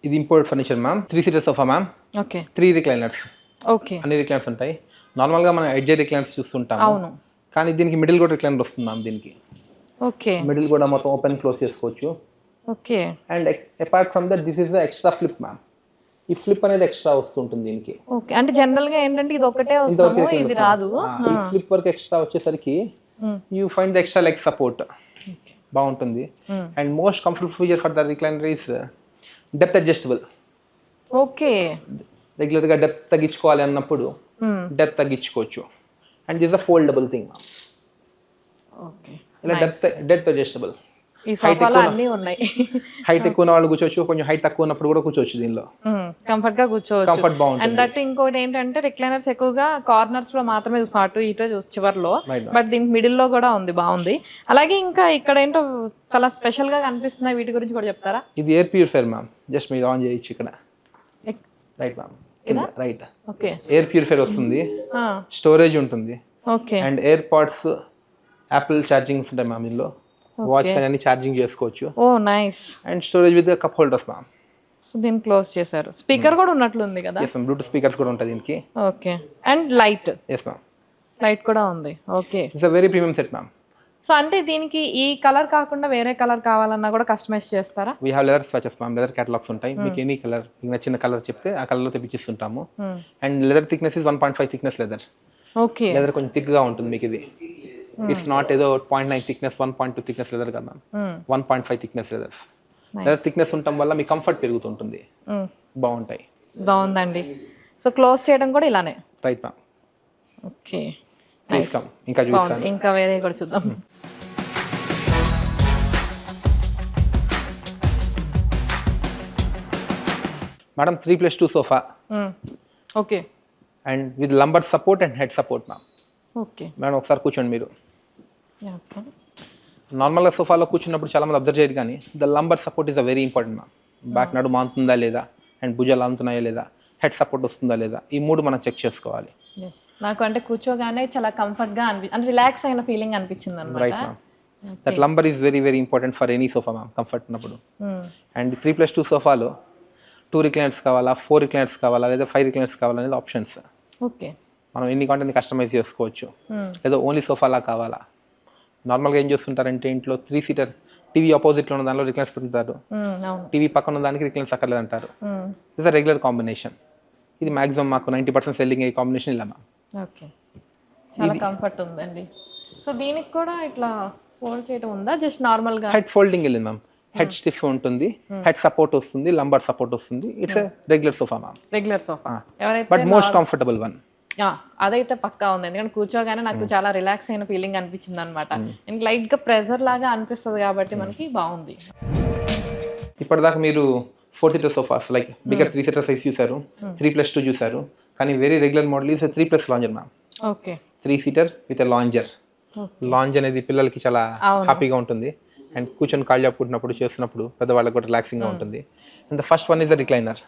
ఇది import furniture ma'am. 3 seater sofa ma'am. Okay. 3 recliners. Okay. అన్ని recliners ఉంటాయి. నార్మల్గా మనం ఎడ్జ్ రిక్లైనర్స్ చూస్తుంటాము. అవును. కానీ దీనికి మిడిల్ కూడా రిక్లైనర్ వస్తుంది మ్యామ్. దీనికి ఓకే. మిడిల్ కూడా మొత్తం ఓపెన్ క్లోజ్ చేసుకోవచ్చు. Okay. And apart from that this is the extra flip ma'am. ఈ ఫ్లిప్ అనేది ఎక్స్ట్రా వస్తుంటుంది దీనికి. ఓకే. అంటే జనరల్ గా ఏంటంటే ఇది ఒకటే వస్తాము, ఇది రాదు. ఈ ఫ్లిప్ వర్క్ ఎక్స్ట్రా వచ్చేసరికి you find the extra leg support బాగుంటుంది. And most comfortable feature for the recliner is depth adjustable. Okay. రెగ్యులర్గా డెప్త్ తగ్గించుకోవాలి అన్నప్పుడు డెప్త్ తగ్గించుకోవచ్చు. And this a foldable thing. Okay. ఇలా డెప్త్ అడ్జస్టబుల్. ఈ సోఫాలో అన్నీ ఉన్నాయి. హైట్ ఎక్కువ ఉన్న వాళ్ళు కూర్చోవచ్చు, కొంచెం హైట్ తక్కువ ఉన్నప్పుడు కూడా కూర్చోవచ్చు. దీనిలో కంఫర్ట్ గా కూర్చోవచ్చు. కంఫర్ట్ బాగుంటుంది. అండ్ దట్ ఇంకోటి ఏంటంటే రిక్లైనర్స్ ఎక్కువగా కార్నర్స్ లో మాత్రమే చూస్తాం, అటు ఇటు చివర్లో. బట్ దీనికి మిడిల్ లో కూడా ఉంది, బాగుంది. అలాగే ఇంకా ఇక్కడ ఏంటో చాలా స్పెషల్ గా కనిపిస్తున్నాయి, వీటి గురించి కూడా చెప్తారా? ఇది ఎయిర్ ప్యూరిఫైర్ మ్యామ్. జస్ట్ మీరు ఆన్ చేయొచ్చు ఇక్కడ. Right ma'am. Right. Okay. Air purifier వస్తుంది, స్టోరేజ్ ఉంటుంది. Okay. And air pods, Apple chargings ఉంటాయి మ్యామ్. ఇందులో వాచ్ కానీ అన్ని ఛార్జింగ్ చేసుకోవచ్చు. Oh nice. And storage with cup holders ma'am. So దీన్ని క్లోజ్ చేశారు. స్పీకర్ కూడా ఉన్నట్లుంది కదా? Yes ma'am. బ్లూటూత్ స్పీకర్స్ కూడా ఉంటాయి దీనికి. Okay. And light. Yes ma'am. Light కూడా ఉంది. Okay. It's a very premium set ma'am. So అంటే దీనికి ఈ కలర్ కాకుండా వేరే కలర్ కావాలన్నా కూడా కస్టమైజ్ చేస్తారా? We have leather swatches ma'am. Leather catalogues ఉంటాయి. మీకు ఎనీ కలర్, మీకు నచ్చిన కలర్ చెప్తే ఆ కలర్లో తెప్పించిస్తుంటాము. And leather thickness is 1.5 thickness leather. Okay. Leather కొంచెం థిక్గా ఉంటుంది మీకు ఇది. ఇట్స్ నాట్ ఏదో 0.9 థిక్నెస్, 1.2 థిక్నెస్ లెదర్ కదా ma'am. 1.5 thickness leathers. Leather thickness ఉండటం వల్ల మీ కంఫర్ట్ పెరుగుతుంటుంది. బాగుంటాయి. బాగుందండి. సో క్లోజ్ చేయడం కూడా ఇలానే. Right ma'am. ఓకే. ఇంకా చూస్తాను. ఇంకా వేరే కూడా చూద్దాం. Madam 3+2 sofa. Okay. And with lumbar support and head support ma'am. Okay. Madam ఒకసారి కూర్చోండి మీరు. నార్మల్గా సోఫాలో కూర్చున్నప్పుడు చాలా మంది అబ్జర్వ్ చేయరు, కానీ the lumbar support is a very important ma'am. Back నడుము ఆనుతుందా లేదా, అండ్ భుజాలు ఆనుతున్నాయా లేదా, హెడ్ సపోర్ట్ వస్తుందా లేదా, ఈ మూడు మనం చెక్ చేసుకోవాలి. నాకు అంటే కూర్చోగానే చాలా కంఫర్ట్ గా అంటే రిలాక్స్ అయిన ఫీలింగ్ అనిపించింది అన్నమాట. Right ma'am. That lumbar is very very important for any sofa ma'am, comfort ఉన్నప్పుడు. అండ్ 3+2 సోఫాలో 2 రిక్లైనర్స్ కావాలా, 4 రిక్లైనర్స్ కావాలా, లేదా 5 రిక్లైనర్స్ కావాలా అనేది ఆప్షన్స్. ఓకే. మనం ఎన్ని కాంటెంట్ కస్టమైజ్ చేసుకోవచ్చు. లేదా ఓన్లీ సోఫాలా కావాలా. నార్మల్గా ఏం చేస్తుంటారంటే ఇంట్లో 3 సీటర్ టీవీ ఆపోజిట్లో ఉన్న దానిలో రిక్లైనర్స్ పెట్టుకుంటారు, టీవీ పక్కన ఉన్న దానికి రిక్లైనర్స్ అక్కర్లేదు అంటారు. ఇది రెగ్యులర్ కాంబినేషన్. ఇది మాక్సిమం మాకు 90% సెల్లింగ్ అయ్యే కాంబినేషన్ ఇలా మ్యామ్. ఓకే. చాలా కంఫర్ట్ ఉందండి. సో దీనికి కూడా ఇట్లా ఫోల్డ్ చేయడం ఉందా, జస్ట్ నార్మల్గా? హెడ్ ఫోల్డింగ్ వెళ్ళింది మ్యామ్. హెడ్ స్టిఫ్ ఉంటుంది, హెడ్ సపోర్ట్ వస్తుంది, లంబర్ సపోర్ట్ వస్తుంది. It's regular sofa ma'am. Regular sofa. But most comfortable one. అదైతే పక్కా ఉంది, ఎందుకంటే కూర్చోగానే నాకు చాలా రిలాక్స్ అయిన ఫీలింగ్ అనిపించింది అనమాట. అండ్ లైట్ గా ప్రెజర్ లాగా అనిపిస్తుంది కాబట్టి మనకి బాగుంది. ఇప్పటిదాకా మీరు 4 seater sofas like bigger 3 seater size చూసారు, 3+2 చూసారు. కానీ very regular model is 3+ lounger ma'am. Okay. 3 seater with lounger. Lounge అనేది పిల్లలకి చాలా హ్యాపీగా ఉంటుంది. అండ్ కూర్చొని కాళ్ళు చెప్పుకుంటున్నప్పుడు చేస్తున్నప్పుడు పెద్దవాళ్ళకి కూడా రిలాక్సింగ్గా ఉంటుంది. And the first one is the recliner.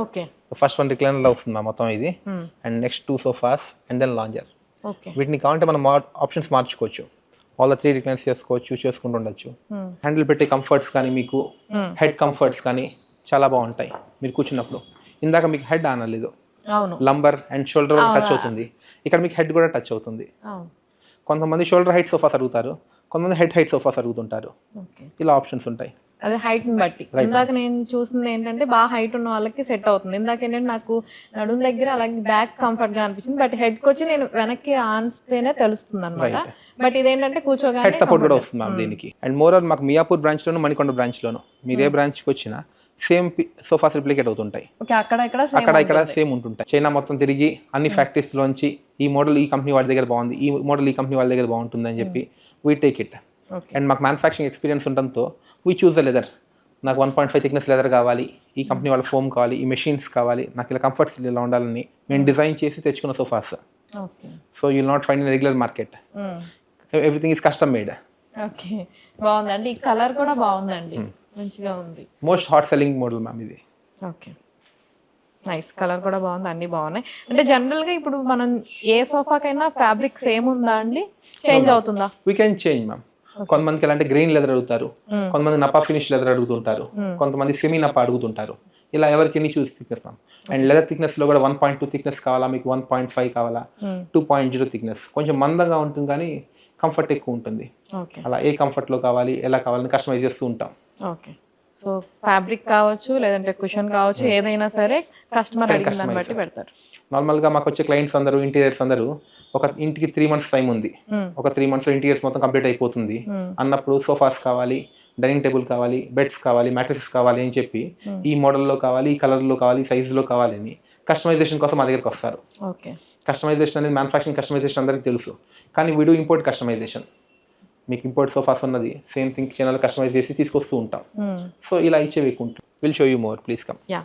Okay. First one రిక్లైనర్లో వస్తుంది మొత్తం ఇది. And next 2 sofas and then lounger. Okay. వీటిని కావాలంటే మనం ఆప్షన్స్ మార్చుకోవచ్చు. ఆల్ ద 3 రిక్లైనర్స్ చేసుకుంటూ ఉండొచ్చు. హ్యాండిల్ పెట్టే కంఫర్ట్స్ కానీ మీకు హెడ్ కంఫర్ట్స్ కానీ చాలా బాగుంటాయి మీరు కూర్చున్నప్పుడు. ఇందాక మీకు హెడ్ ఆనలేదు, లంబర్ అండ్ షోల్డర్ టచ్ అవుతుంది. ఇక్కడ మీకు హెడ్ కూడా టచ్ అవుతుంది. కొంతమంది షోల్డర్ హైట్ సోఫాస్ అడుగుతారు, కొంతమంది హెడ్ హైట్ సోఫాస్ అడుగుతుంటారు. ఇలా ఆప్షన్స్ ఉంటాయి. అదే హైట్ ని బట్టి. ఇందాక నేను చూసింది ఏంటంటే బాగా హైట్ ఉన్న వాళ్ళకి సెట్ అవుతుంది. ఇందాక ఏంటంటే నాకు నడుము దగ్గర అలాగే బ్యాక్ కంఫర్ట్ గా అనిపించింది, బట్ హెడ్ కి వచ్చి నేను వెనక్కి ఆన్స్తేనే తెలుస్తుంది అనమాట. బట్ ఇదేంటంటే కూర్చోగానే హెడ్ సపోర్ట్ కూడా వస్తుంది మ్యామ్ దీనికి. అండ్ మోర్ ఆర్ మాకు మియాపూర్ బ్రాంచ్ లోను, మణికొండ బ్రాంచ్ లోను మీరు ఏ బ్రాంచ్ కి వచ్చినా సేమ్ సోఫాస్ రిప్లికేట్ అవుతుంటాయి. అక్కడ ఇక్కడ సేమ్ ఉంటుంటాయి. చైనా మొత్తం తిరిగి అన్ని ఫ్యాక్టరీస్ లోంచి ఈ మోడల్ ఈ కంపెనీ వాళ్ళ దగ్గర బాగుంది, ఈ మోడల్ ఈ కంపెనీ వాళ్ళ దగ్గర బాగుంటుంది అని చెప్పి వీ టేక్ ఇట్. అండ్ మాకు మ్యానుఫ్యాక్చరింగ్ ఎక్స్పీరియన్స్ ఉండడంతో వీ చూస్ ద లెదర్. నాకు 1.5 థిక్నెస్ లెదర్ కావాలి, ఈ కంపెనీ వాళ్ళ ఫోమ్ కావాలి, ఈ మెషిన్స్ కావాలి, నాకు ఇలా కంఫర్ట్స్ ఇలా ఉండాలని మేము డిజైన్ చేసి తెచ్చుకున్న sofas. So you will not find in regular market. Everything is custom made. Okay. బాగుందండి. ఈ కలర్ కూడా బాగుందండి, మంచిగా ఉంది. Most hot selling model ma'am ఇది. ఓకే. నైస్. కలర్ కూడా బాగుంది, అన్ని బాగున్నాయి. అంటే జనరల్ గా ఇప్పుడు మనం ఏ సోఫాకైనా ఫ్యాబ్రిక్ సేమ్ ఉందా అండి, చేంజ్ అవుతుందా? We can change ma'am. కొంతమందికి ఎలాంటి గ్రెయిన్ లెదర్ అడుగుతారు, కొంతమంది నపా ఫినిష్ లెదర్ అడుగుతుంటారు, కొంతమంది సెమీ నపా అడుగుతుంటారు. ఇలా ఎవరికి ఎన్ని చూసి థిక్నెస్ మ్యామ్. అండ్ లెదర్ థిక్నెస్లో కూడా 1.2 థిక్నెస్ కావాలా, మీకు 1.5 కావాలా, 2.0 థిక్నెస్, కొంచెం మందంగా ఉంటుంది కానీ కంఫర్ట్ ఎక్కువ ఉంటుంది. ఓకే అలా ఏ కంఫర్ట్లో కావాలి ఎలా కావాలని కస్టమైజ్ చేస్తూ ఉంటాం. ఓకే. సో ఫ్యాబ్రిక్ కావచ్చు లేదంటే కుషన్ కావచ్చు, ఏదైనా సరే కస్టమర్ అడిగిన దాన్ని బట్టి పెడతారు. నార్మల్గా మాకు వచ్చే క్లయింట్స్ అందరూ ఇంటీరియర్స్ అందరూ ఒక ఇంటికి 3 మంత్స్ టైం ఉంది, ఒక 3 మంత్స్లో ఇంటీరియర్స్ మొత్తం కంప్లీట్ అయిపోతుంది అన్నప్పుడు సోఫాస్ కావాలి, డైనింగ్ టేబుల్ కావాలి, బెడ్స్ కావాలి, మ్యాట్రసెస్ కావాలి అని చెప్పి ఈ మోడల్లో కావాలి, ఈ కలర్లో కావాలి, సైజులో కావాలి అని కస్టమైజేషన్ కోసం మా దగ్గరికి వస్తారు. ఓకే. కస్టమైజేషన్ అనేది మ్యానుఫ్యాక్చరింగ్ కస్టమైజేషన్ అందరికీ తెలుసు, కానీ వీడియో ఇంపోర్ట్ కస్టమైజేషన్. మీకు ఇంపోర్ట్ సోఫాస్ ఉన్నది సేమ్ థింగ్ చైనాలో కస్టమైజ్ చేసి తీసుకొస్తూ ఉంటాం. సో ఇలా ఇచ్చేవి ఎక్కువ ఉంటుంది. Will show you more, please come. Yeah.